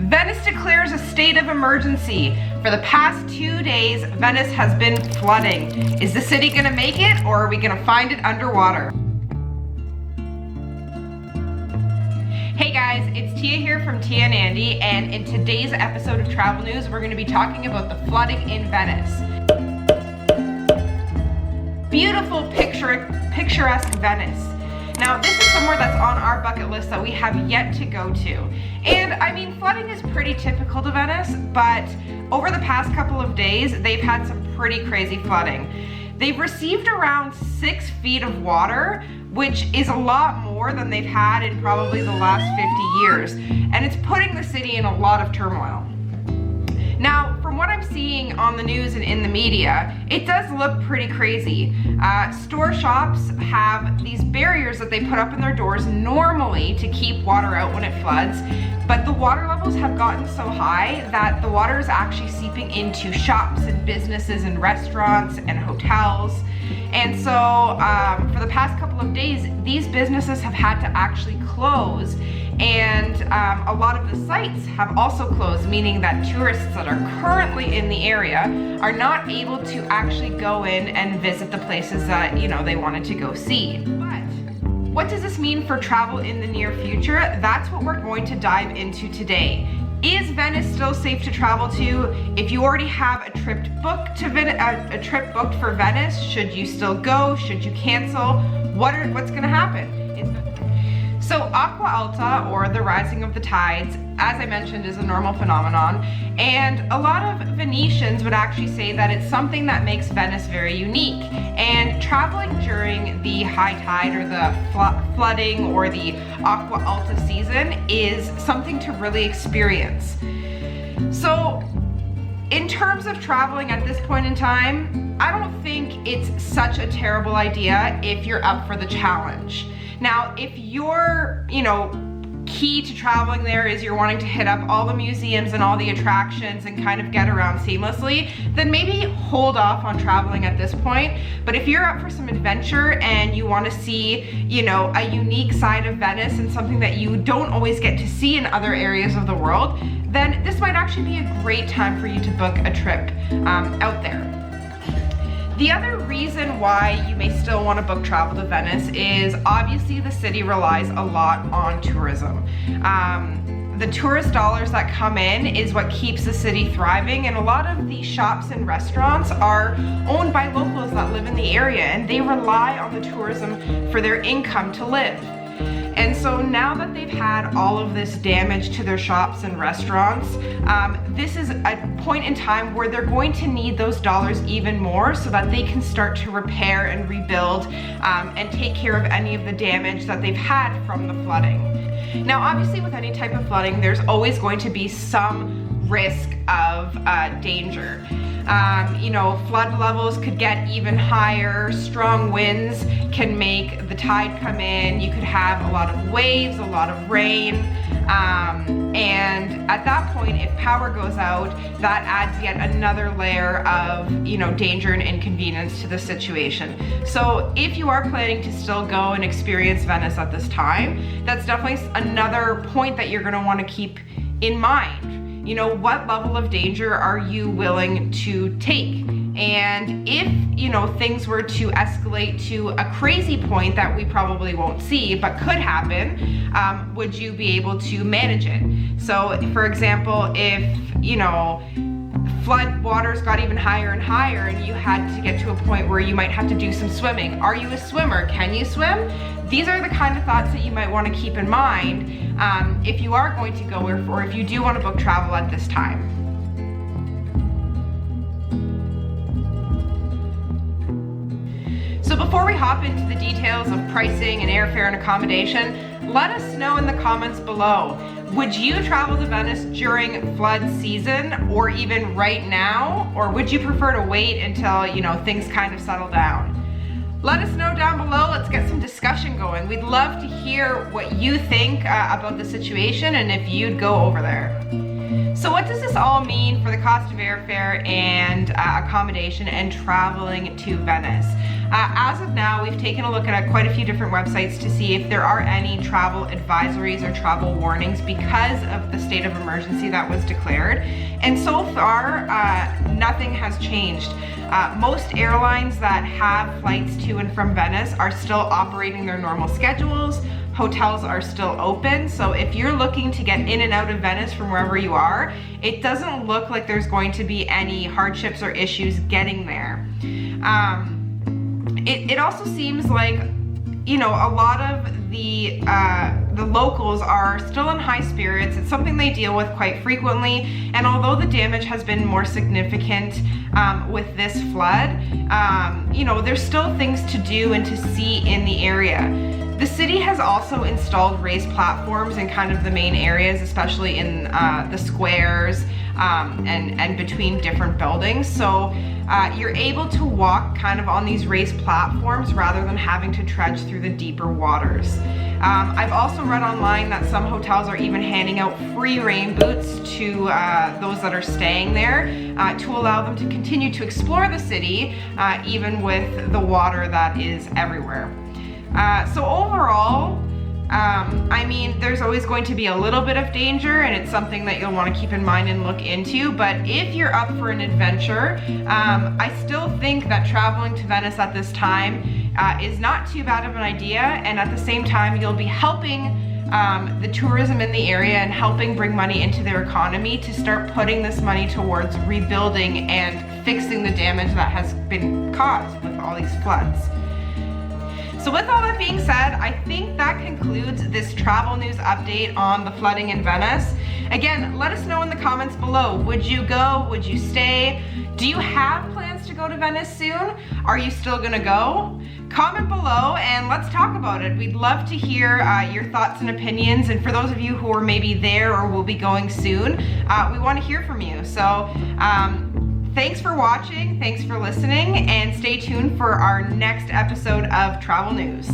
Venice declares a state of emergency. For the past 2 days, Venice has been flooding. Is the city gonna make it, or are we gonna find it underwater? Hey guys, it's Tia here from Tia and Andy, and in today's episode of Travel News, we're gonna be talking about the flooding in Venice. Beautiful, picturesque Venice. Now, this is somewhere that's on our bucket list that we have yet to go to. And I mean, flooding is pretty typical to Venice, but over the past couple of days, they've had some pretty crazy flooding. They've received around 6 feet of water, which is a lot more than they've had in probably the last 50 years. And it's putting the city in a lot of turmoil. Now, from what I'm seeing on the news and in the media, it does look pretty crazy. Store shops have these barriers that they put up in their doors normally to keep water out when it floods, but the water levels have gotten so high that the water is actually seeping into shops and businesses and restaurants and hotels. And so for the past couple of days, these businesses have had to actually close, and a lot of the sites have also closed, meaning that tourists that are currently in the area are not able to actually go in and visit the places that, they wanted to go see. But what does this mean for travel in the near future? That's what we're going to dive into today. Is Venice still safe to travel to? If you already have a trip booked for Venice, should you still go? Should you cancel? What's going to happen? So Acqua Alta, or the rising of the tides, as I mentioned, is a normal phenomenon, and a lot of Venetians would actually say that it's something that makes Venice very unique. And traveling during the high tide or the flooding or the Acqua Alta season is something to really experience. So in terms of traveling at this point in time, I don't think it's such a terrible idea if you're up for the challenge. Now, if your, key to traveling there is you're wanting to hit up all the museums and all the attractions and kind of get around seamlessly, then maybe hold off on traveling at this point. But if you're up for some adventure and you want to see, a unique side of Venice and something that you don't always get to see in other areas of the world, then this might actually be a great time for you to book a trip out there. The other reason why you may still want to book travel to Venice is obviously the city relies a lot on tourism. The tourist dollars that come in is what keeps the city thriving, and a lot of the shops and restaurants are owned by locals that live in the area, and they rely on the tourism for their income to live. And so now that they've had all of this damage to their shops and restaurants, this is a point in time where they're going to need those dollars even more so that they can start to repair and rebuild and take care of any of the damage that they've had from the flooding. Now, obviously with any type of flooding, there's always going to be some risk of danger. Flood levels could get even higher. Strong winds can make the tide come in. You could have a lot of waves, a lot of rain. And at that point, if power goes out, that adds yet another layer of, danger and inconvenience to the situation. So if you are planning to still go and experience Venice at this time, that's definitely another point that you're gonna wanna keep in mind. What level of danger are you willing to take? And if, things were to escalate to a crazy point that we probably won't see, but could happen, would you be able to manage it? So, for example, if, flood waters got even higher and higher and you had to get to a point where you might have to do some swimming. Are you a swimmer? Can you swim? These are the kind of thoughts that you might want to keep in mind if you are going to go or if you do want to book travel at this time. So before we hop into the details of pricing and airfare and accommodation, let us know in the comments below. Would you travel to Venice during flood season or even right now? Or would you prefer to wait until, things kind of settle down? Let us know down below. Let's get some discussion going. We'd love to hear what you think about the situation and if you'd go over there. So So what does this all mean for the cost of airfare and accommodation and traveling to Venice? As of now, we've taken a look at quite a few different websites to see if there are any travel advisories or travel warnings because of the state of emergency that was declared. And so far, nothing has changed. Most airlines that have flights to and from Venice are still operating their normal schedules. Hotels are still open. So if you're looking to get in and out of Venice from wherever you are, it doesn't look like there's going to be any hardships or issues getting there. It also seems like, you know, a lot of the locals are still in high spirits. It's something they deal with quite frequently, and although the damage has been more significant with this flood, you know, there's still things to do and to see in the area. The city has also installed raised platforms in kind of the main areas, especially in the squares and between different buildings. So you're able to walk kind of on these raised platforms rather than having to trudge through the deeper waters. I've also read online that some hotels are even handing out free rain boots to those that are staying there to allow them to continue to explore the city even with the water that is everywhere. So overall, I mean, there's always going to be a little bit of danger, and it's something that you'll want to keep in mind and look into. But if you're up for an adventure, I still think that traveling to Venice at this time is not too bad of an idea. And at the same time, you'll be helping the tourism in the area and helping bring money into their economy to start putting this money towards rebuilding and fixing the damage that has been caused with all these floods. So with all that being said, I think that concludes this travel news update on the flooding in Venice. Again, let us know in the comments below. Would you go? Would you stay? Do you have plans to go to Venice soon? Are you still gonna go? Comment below and let's talk about it. We'd love to hear your thoughts and opinions. And for those of you who are maybe there or will be going soon, we wanna hear from you. So thanks for watching, thanks for listening, and stay tuned for our next episode of Travel News.